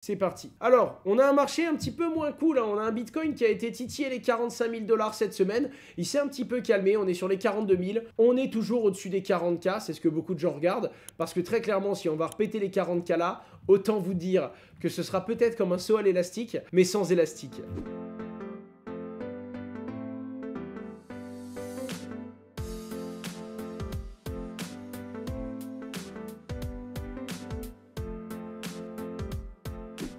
C'est parti. Alors, on a un marché un petit peu moins cool, hein. On a un Bitcoin qui a été titillé les 45 000 $ cette semaine. Il s'est un petit peu calmé, on est sur les 42 000. On est toujours au-dessus des 40K, c'est ce que beaucoup de gens regardent. Parce que très clairement, si on va repéter les 40K là, autant vous dire que ce sera peut-être comme un saut à l'élastique, mais sans élastique.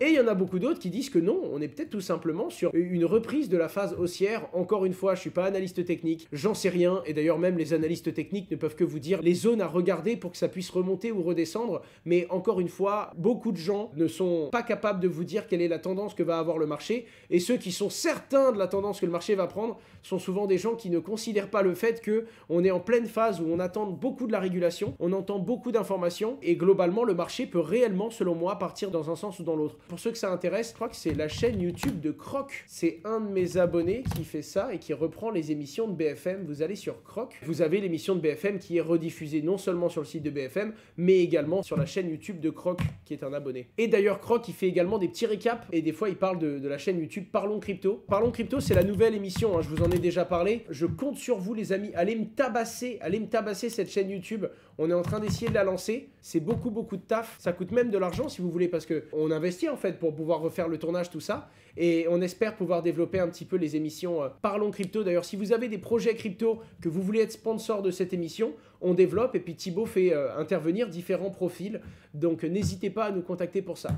Et il y en a beaucoup d'autres qui disent que non, on est peut-être tout simplement sur une reprise de la phase haussière. Encore une fois, je suis pas analyste technique, j'en sais rien, et d'ailleurs même les analystes techniques ne peuvent que vous dire les zones à regarder pour que ça puisse remonter ou redescendre, mais encore une fois, beaucoup de gens ne sont pas capables de vous dire quelle est la tendance que va avoir le marché, et ceux qui sont certains de la tendance que le marché va prendre sont souvent des gens qui ne considèrent pas le fait que on est en pleine phase où on attend beaucoup de la régulation, on entend beaucoup d'informations, et globalement le marché peut réellement, selon moi, partir dans un sens ou dans l'autre. Pour ceux que ça intéresse, je crois que c'est la chaîne YouTube de Croc. C'est un de mes abonnés qui fait ça et qui reprend les émissions de BFM. Vous allez sur Croc, vous avez l'émission de BFM qui est rediffusée non seulement sur le site de BFM, mais également sur la chaîne YouTube de Croc, qui est un abonné. Et d'ailleurs, Croc, il fait également des petits récaps et des fois, il parle de la chaîne YouTube Parlons Crypto. Parlons Crypto, c'est la nouvelle émission, hein, je vous en ai déjà parlé. Je compte sur vous, les amis. Allez me tabasser cette chaîne YouTube. On est en train d'essayer de la lancer. C'est beaucoup de taf. Ça coûte même de l'argent, si vous voulez, parce qu'on investit en fait pour pouvoir refaire le tournage, tout ça. Et on espère pouvoir développer un petit peu les émissions Parlons Crypto. D'ailleurs, si vous avez des projets crypto, que vous voulez être sponsor de cette émission, on développe et puis Thibaut fait intervenir différents profils. Donc n'hésitez pas à nous contacter pour ça.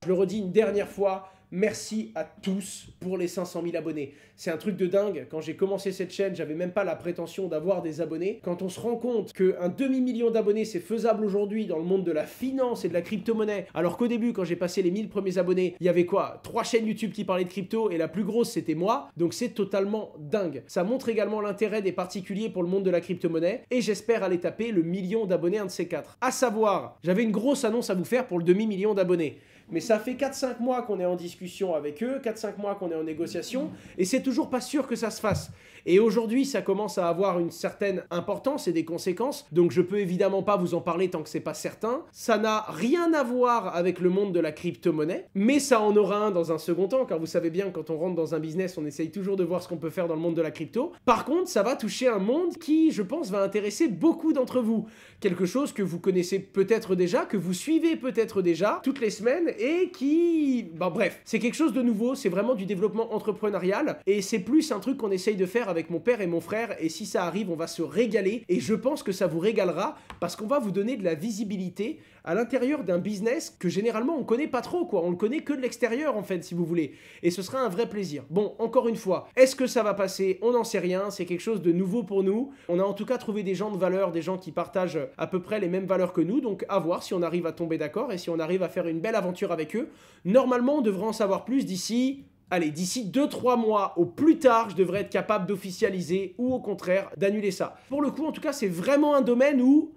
Je le redis une dernière fois, merci à tous pour les 500 000 abonnés. C'est un truc de dingue. Quand j'ai commencé cette chaîne, j'avais même pas la prétention d'avoir des abonnés. Quand on se rend compte qu'un demi-million d'abonnés, c'est faisable aujourd'hui dans le monde de la finance et de la crypto-monnaie, alors qu'au début, quand j'ai passé les 1000 premiers abonnés, il y avait quoi? 3 chaînes YouTube qui parlaient de crypto et la plus grosse, c'était moi. Donc c'est totalement dingue. Ça montre également l'intérêt des particuliers pour le monde de la crypto-monnaie et j'espère aller taper le million d'abonnés, un de ces 4. À savoir, j'avais une grosse annonce à vous faire pour le demi-million d'abonnés. Mais ça fait 4-5 mois qu'on est en discussion avec eux, 4-5 mois qu'on est en négociation, et c'est toujours pas sûr que ça se fasse. Et aujourd'hui, ça commence à avoir une certaine importance et des conséquences, donc je peux évidemment pas vous en parler tant que c'est pas certain. Ça n'a rien à voir avec le monde de la crypto-monnaie, mais ça en aura un dans un second temps, car vous savez bien que quand on rentre dans un business, on essaye toujours de voir ce qu'on peut faire dans le monde de la crypto. Par contre, ça va toucher un monde qui, je pense, va intéresser beaucoup d'entre vous. Quelque chose que vous connaissez peut-être déjà, que vous suivez peut-être déjà, toutes les semaines, et qui... bref, c'est quelque chose de nouveau, c'est vraiment du développement entrepreneurial, et c'est plus un truc qu'on essaye de faire avec mon père et mon frère, et si ça arrive, on va se régaler, et je pense que ça vous régalera, parce qu'on va vous donner de la visibilité à l'intérieur d'un business que généralement on connaît pas trop, quoi. On le connaît que de l'extérieur, en fait, si vous voulez, et ce sera un vrai plaisir. Bon, encore une fois, est-ce que ça va passer? On n'en sait rien, c'est quelque chose de nouveau pour nous. On a en tout cas trouvé des gens de valeur, des gens qui partagent à peu près les mêmes valeurs que nous, donc à voir si on arrive à tomber d'accord, et si on arrive à faire une belle aventure avec eux. Normalement, on devrait en savoir plus d'ici... Allez, d'ici 2-3 mois au plus tard, je devrais être capable d'officialiser ou au contraire d'annuler ça. Pour le coup, en tout cas, c'est vraiment un domaine où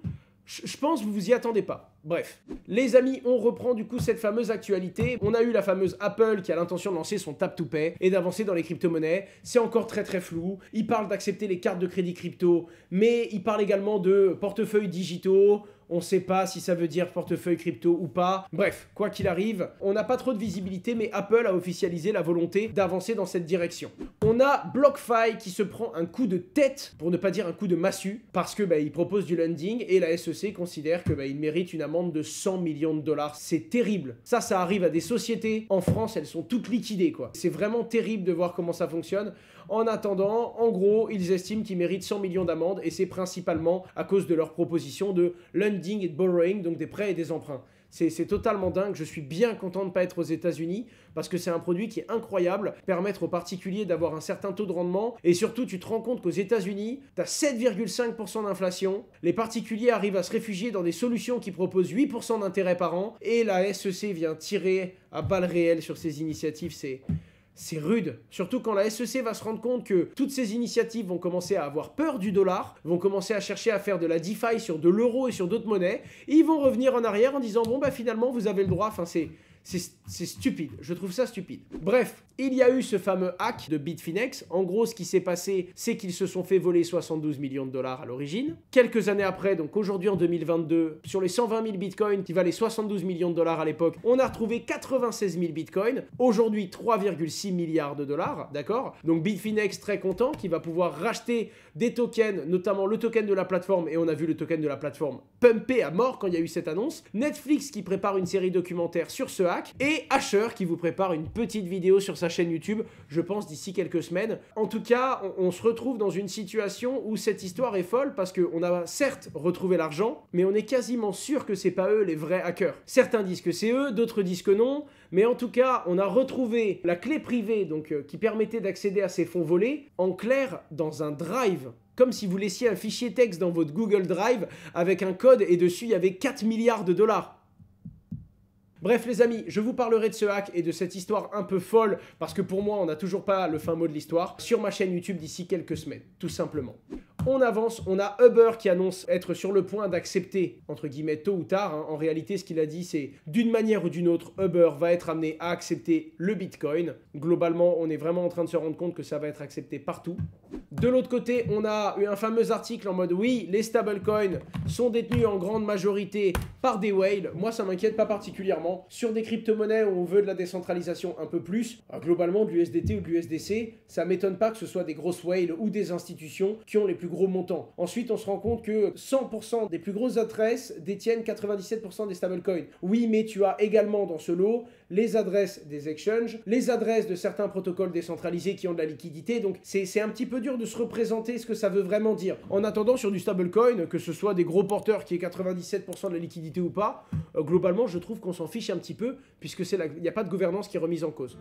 je pense que vous vous y attendez pas. Bref, les amis, on reprend du coup cette fameuse actualité. On a eu la fameuse Apple qui a l'intention de lancer son Tap to Pay et d'avancer dans les crypto-monnaies. C'est encore très flou. Il parle d'accepter les cartes de crédit crypto, mais il parle également de portefeuilles digitaux. On ne sait pas si ça veut dire portefeuille crypto ou pas. Bref, quoi qu'il arrive, on n'a pas trop de visibilité, mais Apple a officialisé la volonté d'avancer dans cette direction. On a BlockFi qui se prend un coup de tête, pour ne pas dire un coup de massue, parce que il propose du lending et la SEC considère que il mérite une amende de 100 millions de dollars. C'est terrible. Ça arrive à des sociétés. En France, elles sont toutes liquidées, quoi. C'est vraiment terrible de voir comment ça fonctionne. En attendant, en gros, ils estiment qu'ils méritent 100 millions d'amendes et c'est principalement à cause de leur proposition de lending et de borrowing, donc des prêts et des emprunts. C'est totalement dingue, je suis bien content de ne pas être aux États-Unis parce que c'est un produit qui est incroyable, permettre aux particuliers d'avoir un certain taux de rendement et surtout tu te rends compte qu'aux États-Unis, tu as 7,5% d'inflation, les particuliers arrivent à se réfugier dans des solutions qui proposent 8% d'intérêt par an et la SEC vient tirer à balles réelles sur ces initiatives, c'est rude, surtout quand la SEC va se rendre compte que toutes ces initiatives vont commencer à avoir peur du dollar, vont commencer à chercher à faire de la DeFi sur de l'euro et sur d'autres monnaies, et ils vont revenir en arrière en disant bon finalement vous avez le droit, C'est stupide, je trouve ça stupide. Bref, il y a eu ce fameux hack de Bitfinex. En gros, ce qui s'est passé, c'est qu'ils se sont fait voler 72 millions de dollars à l'origine. Quelques années après, donc aujourd'hui en 2022, sur les 120 000 bitcoins qui valaient 72 millions de dollars à l'époque, on a retrouvé 96 000 bitcoins. Aujourd'hui, 3,6 milliards de dollars, d'accord? Donc Bitfinex très content, qui va pouvoir racheter des tokens, notamment le token de la plateforme, et on a vu le token de la plateforme pumper à mort quand il y a eu cette annonce. Netflix qui prépare une série documentaire sur ce hack, et Asher qui vous prépare une petite vidéo sur sa chaîne YouTube, je pense d'ici quelques semaines. En tout cas, on se retrouve dans une situation où cette histoire est folle parce qu'on a certes retrouvé l'argent, mais on est quasiment sûr que c'est pas eux les vrais hackers. Certains disent que c'est eux, d'autres disent que non, mais en tout cas, on a retrouvé la clé privée donc qui permettait d'accéder à ces fonds volés en clair dans un drive. Comme si vous laissiez un fichier texte dans votre Google Drive avec un code et dessus il y avait 4 milliards de dollars. Bref les amis, je vous parlerai de ce hack et de cette histoire un peu folle parce que pour moi on n'a toujours pas le fin mot de l'histoire sur ma chaîne YouTube d'ici quelques semaines, tout simplement. On avance, on a Uber qui annonce être sur le point d'accepter, entre guillemets tôt ou tard, hein. En réalité ce qu'il a dit c'est d'une manière ou d'une autre, Uber va être amené à accepter le Bitcoin. Globalement on est vraiment en train de se rendre compte que ça va être accepté partout. De l'autre côté, on a eu un fameux article en mode oui, les stablecoins sont détenus en grande majorité par des whales. Moi, ça m'inquiète pas particulièrement. Sur des crypto-monnaies où on veut de la décentralisation un peu plus, globalement, de l'USDT ou de l'USDC, ça m'étonne pas que ce soit des grosses whales ou des institutions qui ont les plus gros montants. Ensuite, on se rend compte que 100% des plus grosses adresses détiennent 97% des stablecoins. Oui, mais tu as également dans ce lot les adresses des exchanges, les adresses de certains protocoles décentralisés qui ont de la liquidité. Donc, c'est un petit peu dur de se représenter ce que ça veut vraiment dire. En attendant, sur du stablecoin, que ce soit des gros porteurs qui aient 97% de la liquidité ou pas, globalement, je trouve qu'on s'en fiche un petit peu puisque il n'y a pas de gouvernance qui est remise en cause.